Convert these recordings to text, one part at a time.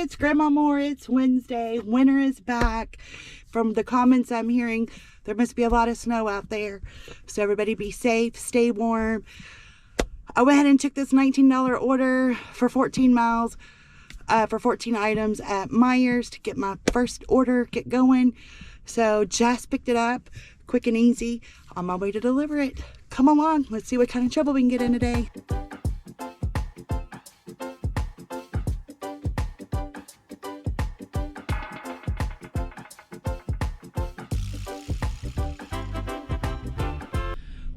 it's Grandma Moore. It's Wednesday. Winter is back. From the comments I'm hearing, there must be a lot of snow out there. So everybody be safe, stay warm. I went ahead and took this $19 order for 14 miles, for 14 items at Myers to get my first order get going. So just picked it up, quick and easy, on my way to deliver it. Come along, let's see what kind of trouble we can get in today.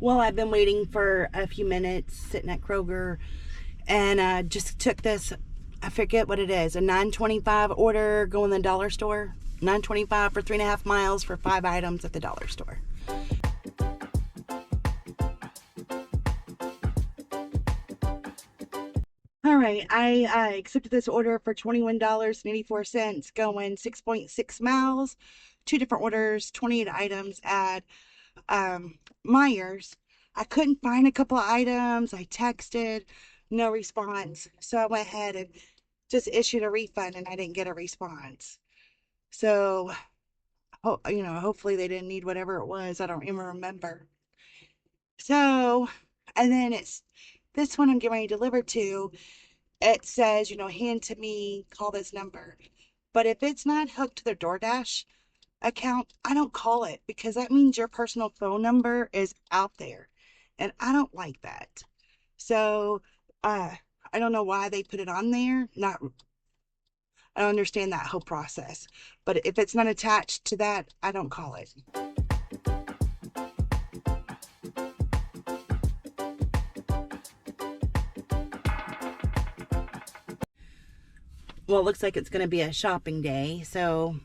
Well, I've been waiting for a few minutes sitting at Kroger, and just took this, I forget what it is, a $9.25 order going to the dollar store. $9.25 for 3.5 miles for 5 items at the dollar store. All right, I accepted this order for $21.84, going 6.6 miles, 2 different orders, 28 items at Myers. I couldn't find a couple of items. I texted, no response. So I went ahead and just issued a refund, and I didn't get a response. So, hopefully they didn't need whatever it was. I don't even remember. So, and then it's this one I'm getting ready to deliver to. It says, hand to me, call this number. But if it's not hooked to their DoorDash account, I don't call it, because that means your personal phone number is out there, and I don't like that. So I don't know why they put it on there. I don't understand that whole process, but if it's not attached to that, I don't call it. Well, it looks like it's going to be a shopping day. So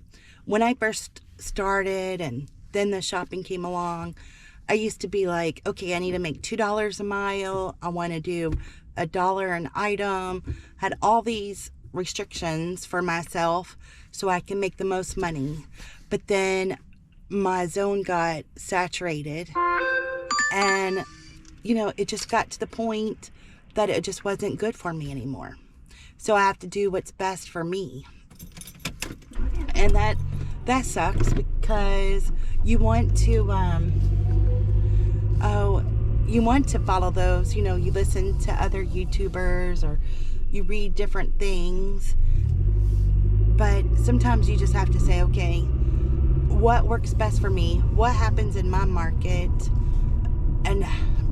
when I first started and then the shopping came along, I used to be like, okay, I need to make $2 a mile. I want to do $1 an item. Had all these restrictions for myself so I can make the most money. But then my zone got saturated, and it just got to the point that it just wasn't good for me anymore. So I have to do what's best for me. And that sucks, because you want to follow those, you listen to other YouTubers or you read different things, but sometimes you just have to say, okay, what works best for me? What happens in my market? And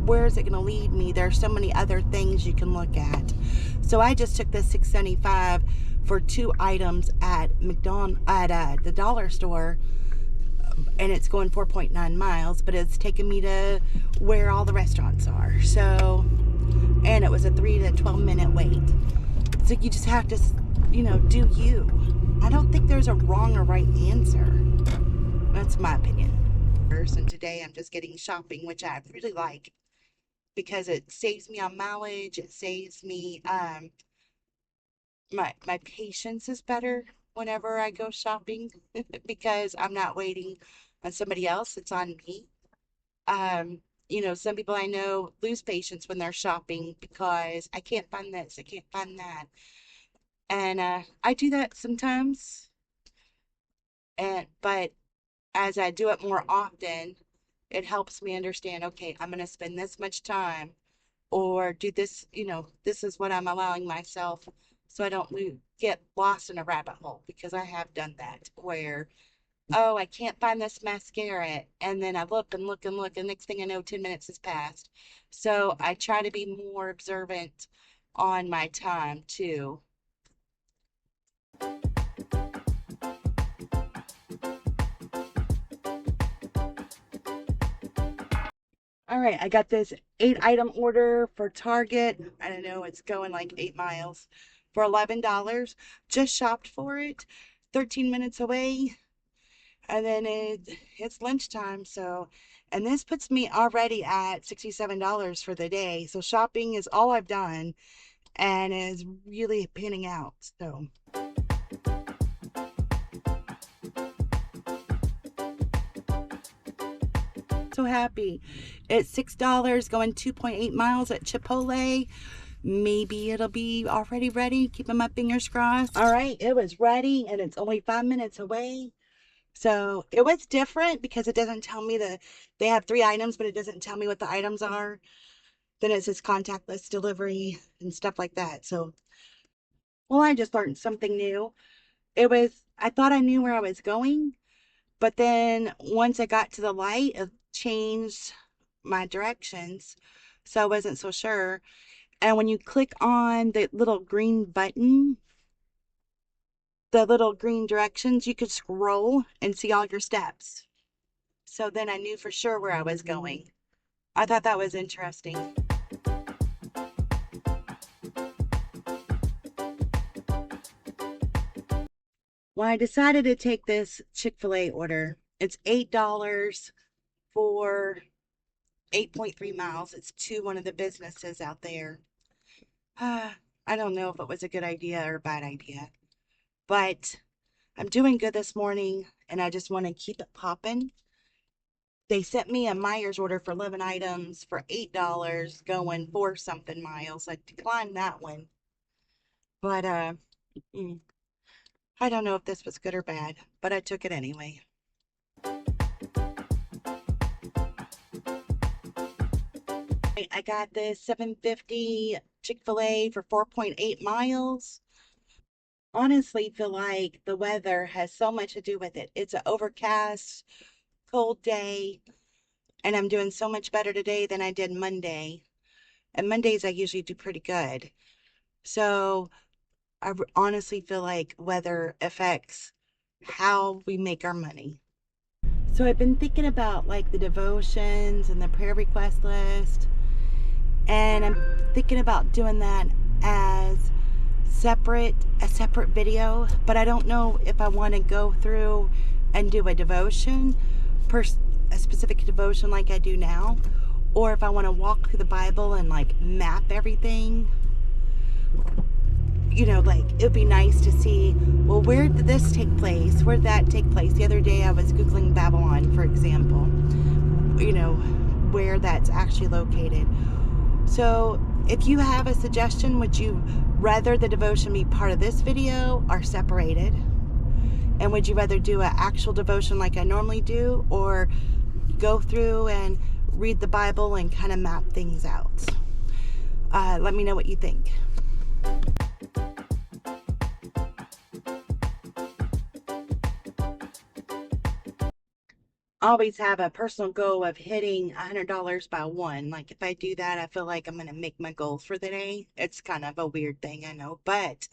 where is it going to lead me? There are so many other things you can look at. So I just took this $6.75 for 2 items at the dollar store, and it's going 4.9 miles, but it's taken me to where all the restaurants are. So, and it was a 3 to 12 minute wait. So you just have to, do you. I don't think there's a wrong or right answer. That's my opinion. And today I'm just getting shopping, which I really like, because it saves me on mileage. It saves me, my patience is better whenever I go shopping, because I'm not waiting on somebody else. It's on me. Some people I know lose patience when they're shopping because I can't find this, I can't find that. And I do that sometimes. But as I do it more often, it helps me understand, okay, I'm going to spend this much time or do this, this is what I'm allowing myself, so I don't get lost in a rabbit hole, because I have done that where, oh, I can't find this mascara, and then I look and look and look, and next thing I know, 10 minutes has passed. So I try to be more observant on my time too. All right, I got this 8-item order for Target. I don't know, it's going like 8 miles for $11. Just shopped for it, 13 minutes away. And then it's lunchtime, so, and this puts me already at $67 for the day. So shopping is all I've done, and is really panning out. So happy. It's $6 going 2.8 miles at Chipotle. maybe it'll be already ready. Keeping my fingers crossed. All right, it was ready and it's only 5 minutes away. So it was different because it doesn't tell me they have 3 items, but it doesn't tell me what the items are. Then it says contactless delivery and stuff like that. So, well, I just learned something new. I thought I knew where I was going, but then once I got to the light, it changed my directions. So I wasn't so sure. And when you click on the little green button, the little green directions, you could scroll and see all your steps. So then I knew for sure where I was going. I thought that was interesting. Well, I decided to take this Chick-fil-A order. It's $8 for 8.3 miles. It's to one of the businesses out there. I don't know if it was a good idea or a bad idea, but I'm doing good this morning and I just want to keep it popping. They sent me a Myers order for 11 items for $8 going 4 something miles. I declined that one. But I don't know if this was good or bad, but I took it anyway. I got this 750 Chick-fil-A for 4.8 miles. Honestly, feel like the weather has so much to do with it. It's an overcast, cold day, and I'm doing so much better today than I did Monday. And Mondays I usually do pretty good. So I honestly feel like weather affects how we make our money. So I've been thinking about like the devotions and the prayer request list, and I'm thinking about doing that as a separate video, but I don't know if I want to go through and do a devotion, a specific devotion like I do now, or if I want to walk through the Bible and like map everything. You know, like it would be nice to see, well, where did this take place? Where did that take place? The other day I was Googling Babylon, for example, you know, where that's actually located. So if you have a suggestion, would you rather the devotion be part of this video or separated? And would you rather do an actual devotion like I normally do, or go through and read the Bible and kind of map things out? Let me know what you think. Always have a personal goal of hitting $100 by 1. Like if I do that, I feel like I'm going to make my goal for the day. It's kind of a weird thing, I know, but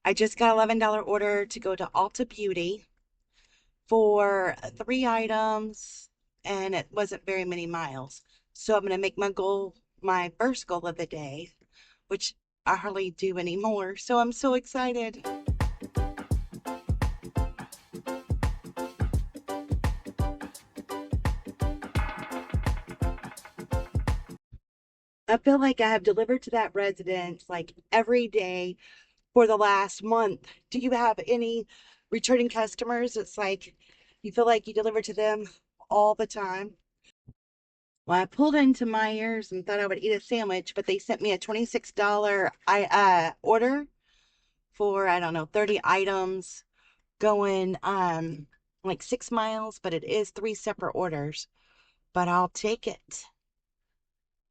I just got an $11 order to go to Ulta Beauty for 3 items, and it wasn't very many miles. So I'm going to make my first goal of the day, which I hardly do anymore. So I'm so excited. I feel like I have delivered to that residence like every day for the last month. Do you have any returning customers? It's like you feel like you deliver to them all the time. Well, I pulled into Myers and thought I would eat a sandwich, but they sent me a $26 order for, I don't know, 30 items going like 6 miles, but it is 3 separate orders. But I'll take it.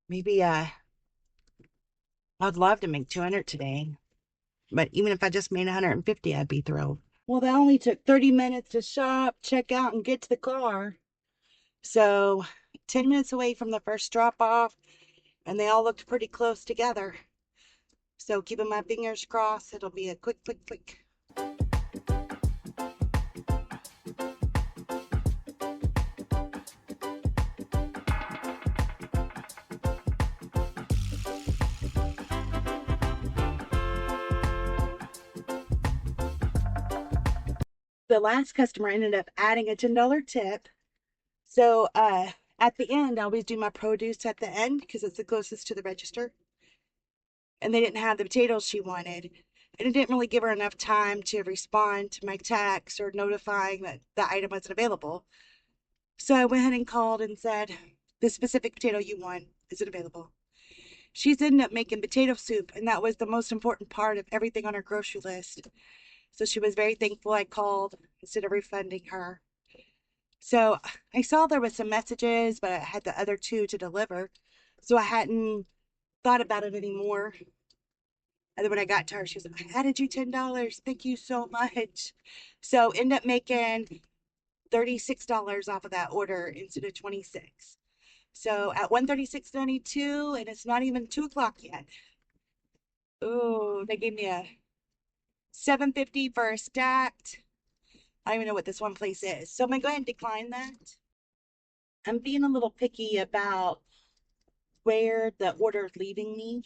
Maybe I'd love to make 200 today. But even if I just made 150, I'd be thrilled. Well, that only took 30 minutes to shop, check out, and get to the car. So 10 minutes away from the first drop off, and they all looked pretty close together. So keeping my fingers crossed, it'll be a quick. The last customer ended up adding a $10 tip. So at the end, I always do my produce at the end because it's the closest to the register. And they didn't have the potatoes she wanted. And it didn't really give her enough time to respond to my text or notifying that the item wasn't available. So I went ahead and called and said, the specific potato you want, is it available? She's ended up making potato soup, and that was the most important part of everything on her grocery list. So she was very thankful I called instead of refunding her. So I saw there was some messages, but I had the other two to deliver. So I hadn't thought about it anymore. And then when I got to her, she was like, I added you $10. Thank you so much. So end up making $36 off of that order instead of 26. So at 136.92, and it's not even 2 o'clock yet. Ooh, they gave me a 750 for a stacked. I don't even know what this one place is. So I'm gonna go ahead and decline that. I'm being a little picky about where the order is leaving me.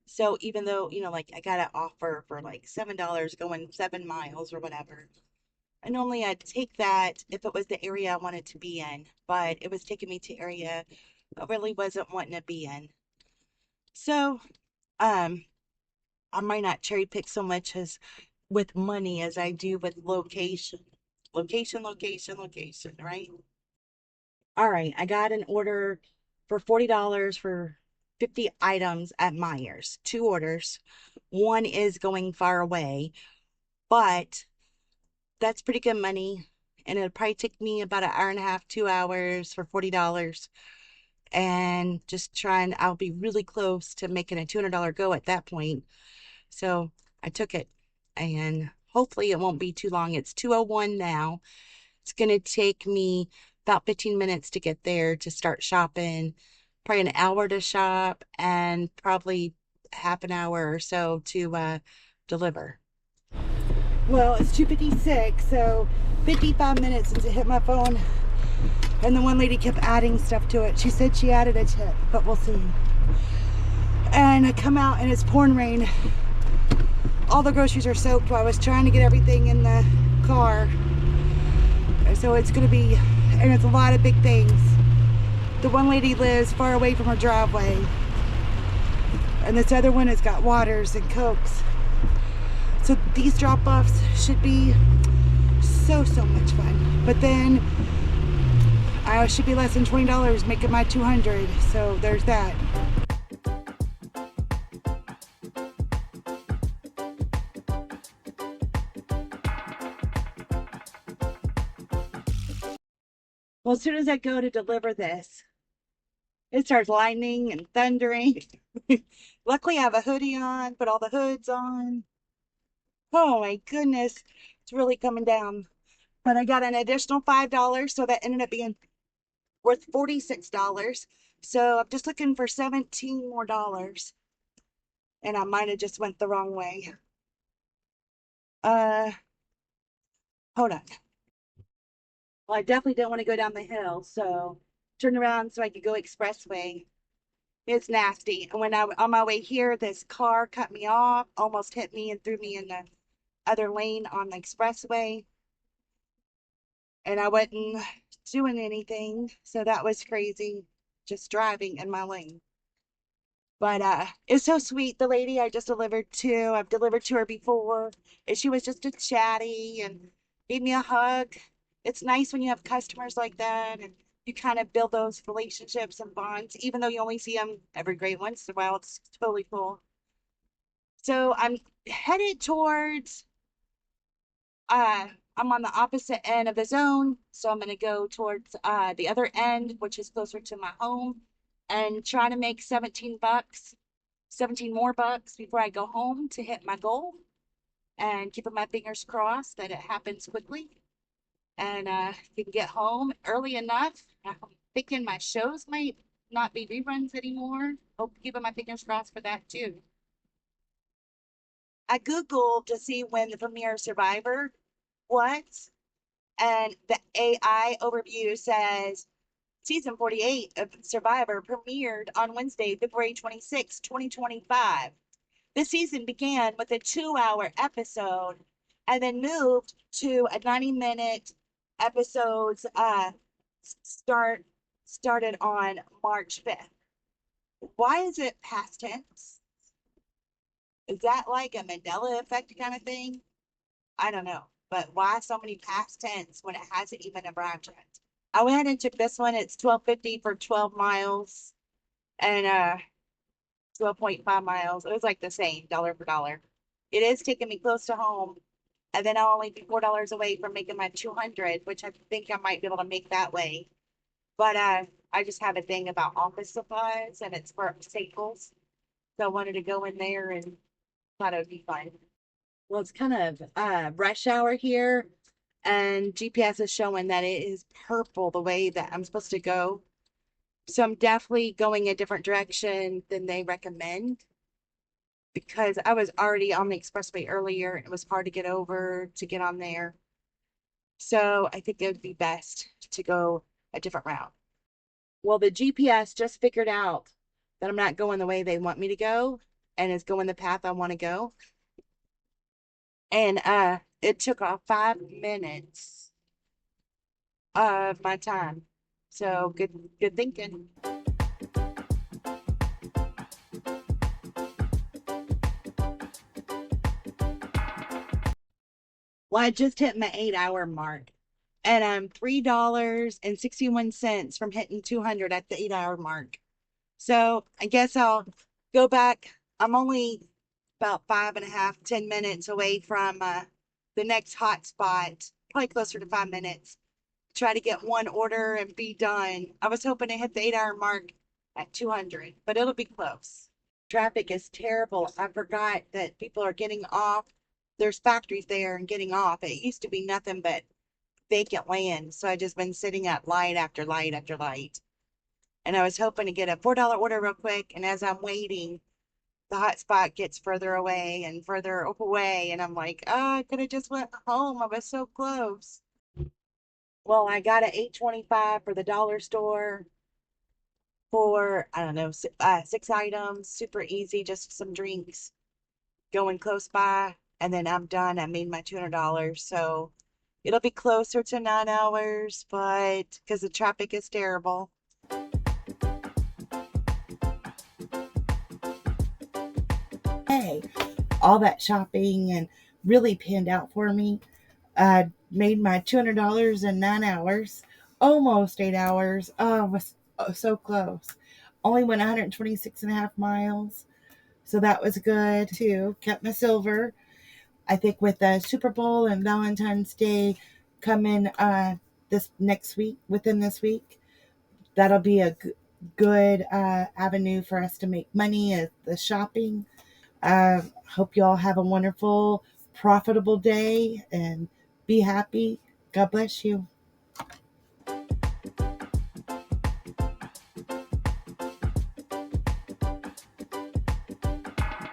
So even though, like I got an offer for like $7 going 7 miles or whatever, I normally I'd take that if it was the area I wanted to be in, but it was taking me to area I really wasn't wanting to be in. So, um, I might not cherry pick so much as with money as I do with location. Location, location, location, right? All right, I got an order for $40 for 50 items at Myers. Two orders. One is going far away, but that's pretty good money. And it'll probably take me about an hour and a half, 2 hours for $40. And just trying, I'll be really close to making a $200 go at that point. So I took it, and hopefully it won't be too long. It's 2:01 now. It's going to take me about 15 minutes to get there to start shopping, probably an hour to shop, and probably half an hour or so to deliver. Well, it's 2:56, so 55 minutes since it hit my phone, and the one lady kept adding stuff to it. She said she added a tip, but we'll see. And I come out and it's pouring rain. All the groceries are soaked while I was trying to get everything in the car. So it's gonna be, and it's a lot of big things. The one lady lives far away from her driveway, and this other one has got waters and cokes. So these drop-offs should be so much fun. But then I should be less than $20 making my 200. So there's that. Well, as soon as I go to deliver this, it starts lightning and thundering. Luckily, I have a hoodie on, put all the hoods on. Oh my goodness, it's really coming down. But I got an additional $5, so that ended up being worth $46. So I'm just looking for 17 more dollars. And I might have just went the wrong way. Uh, hold on. Well, I definitely don't want to go down the hill, so turn around so I could go expressway. It's nasty. And when I on my way here, this car cut me off, almost hit me and threw me in the other lane on the expressway. And I wasn't doing anything, so that was crazy. Just driving in my lane. But it's so sweet. The lady I just delivered to, I've delivered to her before, and she was just a chatty and gave me a hug. It's nice when you have customers like that and you kind of build those relationships and bonds, even though you only see them every great once in a while. It's totally cool. So I'm headed towards I'm on the opposite end of the zone, so I'm gonna go towards the other end, which is closer to my home, and try to make 17 bucks, 17 more bucks before I go home to hit my goal, and keeping my fingers crossed that it happens quickly and can get home early enough. I'm thinking my shows might not be reruns anymore. Hope keeping my fingers crossed for that too. I Googled to see when the premiere of Survivor was, and the AI overview says season 48 of Survivor premiered on Wednesday, February 26, 2025. This season began with a 2 hour episode and then moved to a 90-minute episodes started on March 5th. Why is it past tense? Is that like a Mandela effect kind of thing? I don't know. But why so many past tense when it hasn't even arrived yet? I went and took this one. It's 12.50 for 12 miles. And 12.5 miles. It was like the same, dollar for dollar. It is taking me close to home, and then I'll only be $4 away from making my 200, which I think I might be able to make that way. But I just have a thing about office supplies, and it's for Staples. So I wanted to go in there and thought it would be fun. Well, it's kind of rush hour here, and GPS is showing that it is purple the way that I'm supposed to go. So I'm definitely going a different direction than they recommend because I was already on the expressway earlier. It was hard to get over to get on there. So I think it would be best to go a different route. Well, the GPS just figured out that I'm not going the way they want me to go and is going the path I want to go. And it took off 5 minutes of my time. So good thinking. Well, I just hit my 8 hour mark and I'm $3.61 from hitting 200 at the 8 hour mark. So I guess I'll go back. I'm only about 5.5, 10 minutes away from the next hot spot, probably closer to 5 minutes. Try to get one order and be done. I was hoping to hit the 8 hour mark at 200, but it'll be close. Traffic is terrible. I forgot that people are getting off. There's factories there and getting off. It used to be nothing but vacant land. So I just been sitting at light after light after light. And I was hoping to get a $4 order real quick. And as I'm waiting, the hot spot gets further away and further away. And I'm like, oh, I could have just went home. I was so close. Well, I got a 8.25 for the dollar store for, I don't know, 6 items. Super easy, just some drinks going close by. And then I'm done. I made my $200. So it'll be closer to 9 hours, but because the traffic is terrible. Hey, all that shopping and really panned out for me. I made my $200 in 9 hours, almost 8 hours. Oh, it was so close. Only went 126 and a half miles. So that was good too. Kept my silver. I think with the Super Bowl and Valentine's Day coming this next week, within this week, that'll be a good avenue for us to make money at the shopping. Hope you all have a wonderful, profitable day and be happy. God bless you.